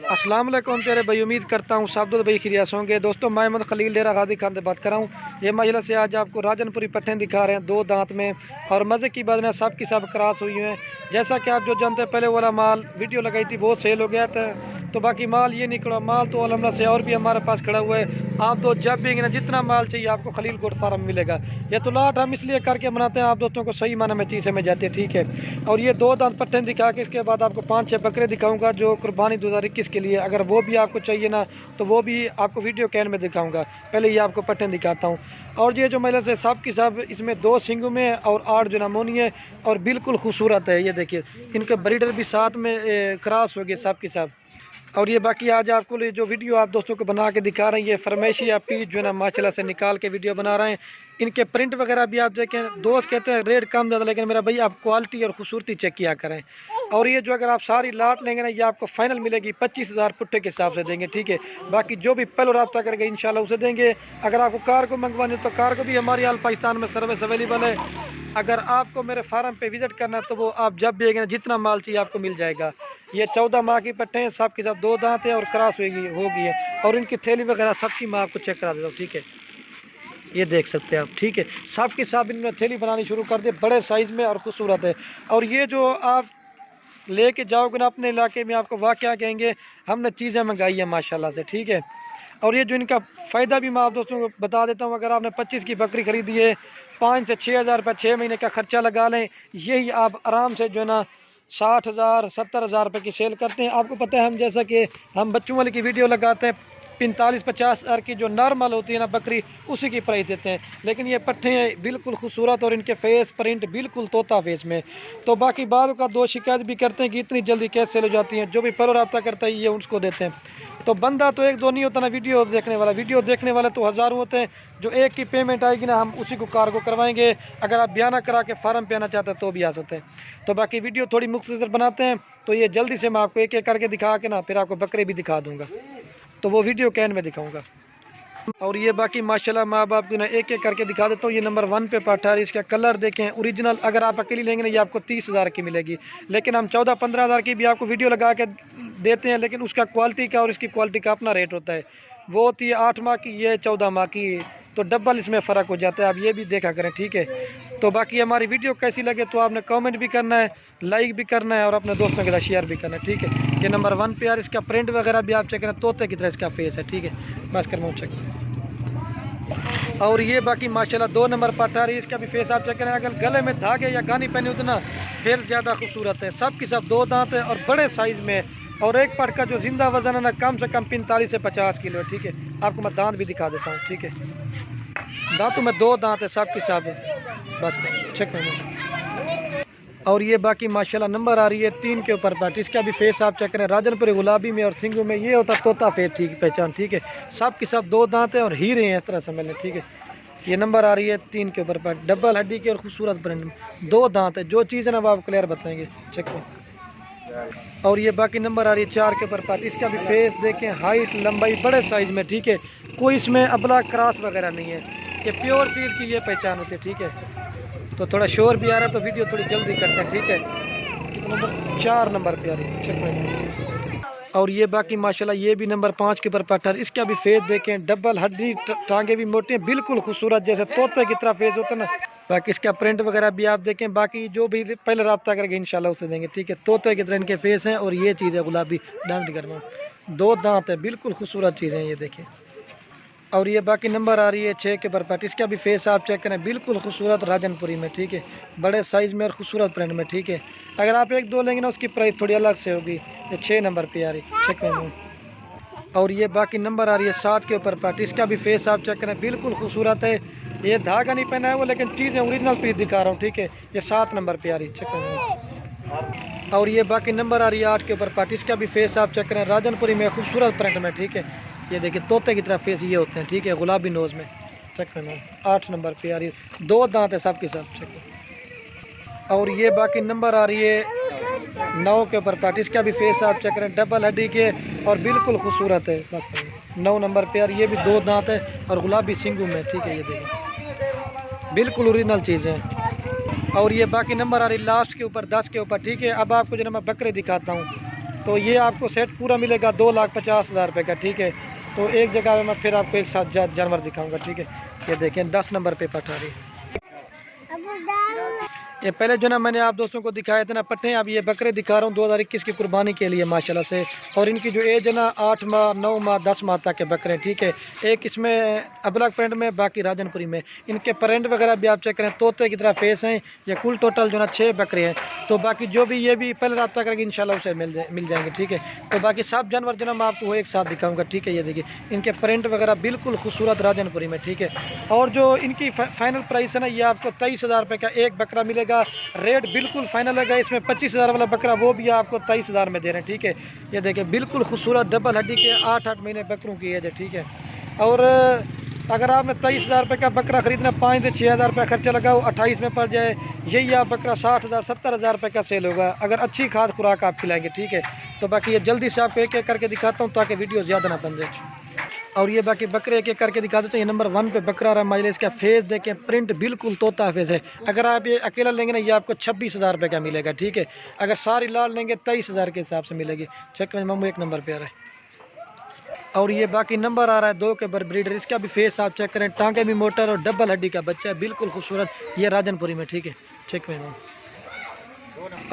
अस्सलाम वालेकुम प्यारे भाई, उम्मीद करता हूँ सब भाई खिरियास होंगे। दोस्तों मैं अहमद खलील डेरा गाजी खान से बात कर रहा हूँ। ये माजला से आज आपको राजनपुरी पट्टे दिखा रहे हैं, 2 दांत में, और मज़े की बात है सब की सब क्रॉस हुई हैं। जैसा कि आप जो जानते हैं, पहले वाला माल वीडियो लगाई थी वो सेल हो गया था, तो बाकी माल ये निकला। माल तो अलहमद से और भी हमारे पास खड़ा हुआ है। आप तो जब भी ना जितना माल चाहिए आपको खलील गोट फार्म मिलेगा। ये तो लाट हम इसलिए करके बनाते हैं, आप दोस्तों को सही माना में चीज़ें में जाती है, ठीक है। और ये 2 दांत पट्टे दिखा के इसके बाद आपको 5-6 बकरे दिखाऊंगा जो कुर्बानी 2021 के लिए, अगर वो भी आपको चाहिए ना तो वो भी आपको वीडियो कैन में दिखाऊंगा। पहले ये आपको पट्टे दिखाता हूँ। और ये जो महिला से सब की सब इसमें 2 सिंगों में और 8 जो नमूनी है, और बिल्कुल खूबसूरत है। ये देखिए इनके ब्रीडर भी साथ में क्रॉस हो गए सब के सब। और ये बाकी आज आपको जो वीडियो आप दोस्तों को बना के दिखा रहे हैं, ये फरमाइशी या पीस जो है ना माशाल्लाह से निकाल के वीडियो बना रहे हैं। इनके प्रिंट वगैरह भी आप देखें। दोस्त कहते हैं रेट कम ज़्यादा, लेकिन मेरा भाई आप क्वालिटी और खूबसूरती चेक किया करें। और ये जो अगर आप सारी लाट लेंगे ना, ये आपको फाइनल मिलेगी 25,000 पुट्टे के हिसाब से देंगे, ठीक है। बाकी जो भी पहले रब्ता करेगा इंशाल्लाह उसे देंगे। अगर आपको कार को मंगवानी हो तो कार को भी हमारी आल पाकिस्तान में सर्विस अवेलेबल है। अगर आपको मेरे फार्म पे विज़िट करना है तो वो आप जब भी आएंगे जितना माल चाहिए आपको मिल जाएगा। ये 14 माह की पट्टे हैं, सब के सब 2 दांत है और क्रॉस होगी है। और इनकी थैली वगैरह सबकी मैं आपको चेक करा देता हूँ, ठीक है। ये देख सकते हैं आप, ठीक है। सब के सब इन्होंने थैली बनानी शुरू कर दी, बड़े साइज़ में और खूबसूरत है। और ये जो आप लेके जाओगे ना अपने इलाके में, आपको वाह क्या कहेंगे, हमने चीज़ें मंगाई है माशाल्लाह से, ठीक है। और ये जो इनका फ़ायदा भी मैं आप दोस्तों को बता देता हूँ। अगर आपने 25 की बकरी ख़रीदी है, 5 से 6 हज़ार रुपये 6 महीने का ख़र्चा लगा लें, यही आप आराम से जो है ना 60,000 70,000 रुपये की सेल करते हैं। आपको पता है हम जैसा कि हम बच्चों वाली की वीडियो लगाते हैं, 45-50 हज़ार की जो नॉर्मल होती है ना बकरी, उसी की प्राइस देते हैं। लेकिन ये पट्टे हैं बिल्कुल खूबसूरत और इनके फेस प्रिंट बिल्कुल तोता फेस में। तो बाकी बाद का 2 शिकायत भी करते हैं कि इतनी जल्दी कैसे सेल हो जाती हैं। जो भी पहले रब्ता करता है ये उसको देते हैं। तो बंदा तो 1-2 नहीं होता ना वीडियो देखने वाला तो हज़ारों होते हैं। जो एक की पेमेंट आएगी ना, हम उसी को कार्गो करवाएंगे। अगर आप बयाना करा के फार्म पे आना चाहते हैं तो भी आ सकते हैं। तो बाकी वीडियो थोड़ी मुख्तसर बनाते हैं, तो ये जल्दी से मैं आपको एक एक करके दिखा के ना फिर आपको बकरे भी दिखा दूँगा, तो वो वीडियो कैन में दिखाऊंगा। और ये बाकी माशाल्लाह माँ बाप को ना एक एक करके दिखा देता हूँ। ये नंबर 1 पे पाठा है, इसका कलर देखें ओरिजिनल। अगर आप अकेली लेंगे ना ये आपको 30,000 की मिलेगी, लेकिन हम 14-15 हज़ार की भी आपको वीडियो लगा के देते हैं। लेकिन उसका क्वालिटी का और इसकी क्वालिटी का अपना रेट होता है। वो होती है 8 माह की, ये 14 माह की, तो डबल इसमें फ़र्क हो जाता है। आप ये भी देखा करें, ठीक है। तो बाकी हमारी वीडियो कैसी लगे तो आपने कमेंट भी करना है, लाइक भी करना है और अपने दोस्तों के साथ शेयर भी करना है, ठीक है। ये नंबर 1 पे यार, इसका प्रिंट वगैरह भी आप चेक करें, तोते की तरह इसका फेस है, ठीक है। बस कर चेक। और ये बाकी माशाल्लाह 2 नंबर पाठा रही, इसका भी फेस आप चेक करें। अगर गले में धागे या गानी पहनी होती ना फिर ज़्यादा खूबसूरत है। सब की सब 2 दांत है और बड़े साइज़ में। और एक पट का जो जिंदा वजन है ना कम से कम 45 से 50 किलो है, ठीक है। आपको मैं दांत भी दिखा देता हूँ, ठीक है। दांतों में 2 दांत है सब के सब, बस चेक करें। और ये बाकी माशाल्लाह नंबर आ रही है 3 के ऊपर पार्ट, इसका भी फेस आप चेक करें। राजनपुरी गुलाबी में और सिंगू में ये होता तोता फेस, ठीक पहचान, ठीक है। सब की सब 2 दांत हैं और हीरे हैं, इस तरह समझ लें, ठीक है। ये नंबर आ रही है 3 के ऊपर पार्ट, डबल हड्डी के और खूबसूरत प्रिंट में 2 दांत है। जो चीज़ है ना वो आप क्लियर बताएंगे, चेक करें। और ये बाकी नंबर आ रही है 4 के ऊपर पार्ट, इसका भी फेस देखें, हाइट लंबाई बड़े साइज़ में, ठीक है। कोई इसमें अबला क्रॉस वगैरह नहीं है, ये प्योर चीज़ की ये पहचान होती है, ठीक है। तो थोड़ा शोर भी आ रहा है तो वीडियो थोड़ी जल्दी करते हैं, ठीक है। कितना नंबर 4 नंबर पे आ रही है, चेक में। और ये बाकी माशाल्लाह ये भी नंबर 5 के ऊपर पट्टा, इसका भी फेस देखें, डबल हड्डी, टांगे भी मोटी हैं, बिल्कुल खूबसूरत जैसे तोते की तरह फेस होता है ना। बाकी इसका प्रिंट वगैरह भी आप देखें। बाकी जो भी पहले रब्ता करेंगे इंशाल्लाह उसे देंगे, ठीक है। तोते की तरह इनके फेस हैं। और ये चीज़ है गुलाबी, डांस भी करवा 2 दांत है, बिल्कुल खूबसूरत चीज़ें ये देखें। और ये बाकी नंबर आ रही है 6 के ऊपर पार्ट, इसका भी फेस आप चेक करें, बिल्कुल खूबसूरत राजनपुरी में, ठीक है। बड़े साइज़ में और खूबसूरत प्रिंट में, ठीक है। अगर आप 1-2 लेंगे ना उसकी प्राइस थोड़ी अलग से होगी। ये 6 नंबर पे आ रही, चेक करें। और ये बाकी नंबर आ रही है 7 के ऊपर पार्ट, इसका भी फेस आप चेक करें, बिल्कुल खूबसूरत है। ये धागा नहीं पहना है वो, लेकिन चीज़ें ओरिजिनल पीस दिखा रहा हूँ, ठीक है। ये 7 नंबर पे आ रही, चेक करें। और ये बाकी नंबर आ रही है 8 के ऊपर पार्ट, इसका भी फेस आप चेक करें, राजनपुरी में खूबसूरत प्रिंट में, ठीक है। ये देखिए तोते की तरह फेस ये होते हैं, ठीक है, गुलाबी नोज़ में, चेक करना। 8 नंबर पे आ रही है, 2 दांत है सब के सब, चेक। और ये बाकी नंबर आ रही है 9 के ऊपर पार्ट, इसका भी फेस आप चेक करें, डबल हड्डी के और बिल्कुल खूबसूरत है। बस 9 नंबर पे आ रही है, ये भी 2 दांत है और गुलाबी सिंगू में, ठीक है। ये देखिए बिल्कुल ओरिजिनल चीज़ें हैं। और ये बाकी नंबर आ रही लास्ट के ऊपर 10 के ऊपर, ठीक है। अब आपको जो मैं बकरे दिखाता हूँ, तो ये आपको सेट पूरा मिलेगा 2,50,000 रुपये का, ठीक है। तो एक जगह में मैं फिर आपको एक साथ जानवर दिखाऊंगा, ठीक है। ये देखें 10 नंबर पे पठारी, ये पहले जो ना मैंने आप दोस्तों को दिखाए थे ना पट्टे, अब ये बकरे दिखा रहा हूँ 2021 की कुर्बानी के लिए माशाल्लाह से। और इनकी जो एज है ना 8 माह 9 माह 10 माह तक के बकरे, ठीक है। एक इसमें अबलग प्रिंट में, बाकी राजनपुरी में। इनके प्रिंट वगैरह भी आप चेक करें, तोते की तरह फेस हैं। ये कुल टोटल जो ना 6 बकरे हैं। तो बाकी जो भी ये भी पहले रब्ता करेंगे इंशाल्लाह उसे मिल जाएंगे, ठीक है। तो बाकी सब जानवर जो ना मैं आपको वो एक साथ दिखाऊँगा, ठीक है। ये देखिए इनके प्रिंट वगैरह बिल्कुल खूबसूरत राजनपुरी में, ठीक है। और जो इनकी फाइनल प्राइस है ना, ये आपको 23,000 रुपये का एक बकरा मिलेगा। रेट बिल्कुल फाइनल है। इसमें 25,000 वाला बकरा वो भी आपको 23,000 में दे रहे हैं, ठीक है। ये देखिए बिल्कुल खूबसूरत डबल हड्डी के 8-8 महीने बकरों की एज है, ठीक है। और अगर आपने 23,000 रुपये का बकरा खरीदना, 5 से 6,000 रुपये खर्चा लगाओ, 28 में पड़ जाए, यही आप बकरा 60,000 70,000 रुपये का सेल होगा, अगर अच्छी खाद खुराक आप खिलाएंगे, ठीक है। तो बाकी ये जल्दी से आपको एक एक करके दिखाता हूँ ताकि वीडियो ज़्यादा ना बन जाए। और ये बाकी बकरे एक एक करके दिखा देते हैं। ये नंबर 1 पे बकरा रहा माइलेज, इसका फेस देखें, प्रिंट बिल्कुल तोता फेस है। अगर आप ये अकेला लेंगे ना, ये आपको 26,000 रुपये का मिलेगा, ठीक है। अगर सारी लाल लेंगे 23,000 के हिसाब से मिलेगी। चेक करें मम्मू, 1 नंबर पे आ रहा है। और ये बाकी नंबर आ रहा है 2 के बर ब्रीडर, इसका भी फेस आप चेक करें, टांगे भी मोटर और डबल हड्डी का बच्चा है, बिल्कुल खूबसूरत। ये राजनपुरी में, ठीक है। चेक करें मम्मू।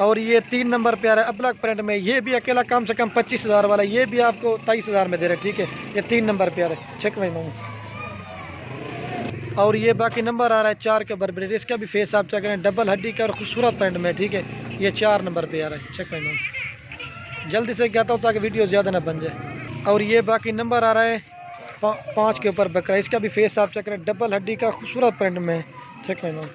और ये 3 नंबर पे आ रहा है अबलग प्रिंट में, ये भी अकेला कम से कम 25,000 वाला, ये भी आपको 23,000 में दे रहे हैं, ठीक है। ये 3 नंबर पे आ रहा है। चेक भाई मामू। और ये बाकी नंबर आ रहा है 4 के बरबरी, इसका भी फेस आप चेक करें, डबल हड्डी का और खूबसूरत प्रिंट में, ठीक है। ये 4 नंबर पे आ रहा है। चेक भाई मामू, जल्दी से कहता हूँ ताकि वीडियो ज़्यादा ना बन जाए। और ये बाकी नंबर आ रहा है 5 के ऊपर बकरा, इसका भी फेस आप चेक करें, डबल हड्डी का खूबसूरत प्रिंट में। चेक भाई मामू।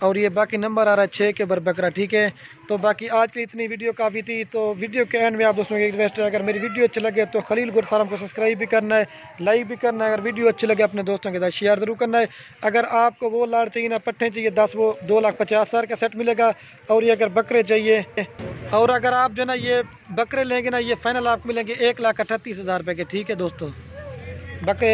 और ये बाकी नंबर आ रहा है 6 के बर बकरा, ठीक है। तो बाकी आज की इतनी वीडियो काफ़ी थी। तो वीडियो के एंड में आप दोस्तों की रिक्वेस्ट है, अगर मेरी वीडियो अच्छी लगे तो खलील गुड फार्म को सब्सक्राइब भी करना है, लाइक भी करना है। अगर वीडियो अच्छी लगे अपने दोस्तों के साथ शेयर ज़रूर करना है। अगर आपको वो लाड़ चाहिए ना, पट्टे चाहिए 10, वो 2,50,000 का सेट मिलेगा। और ये अगर बकरे चाहिए, और अगर आप जो ना ये बकरे लेंगे ना, ये फाइनल आपको मिलेंगे 1,38,000 रुपये के, ठीक है दोस्तों। बकरे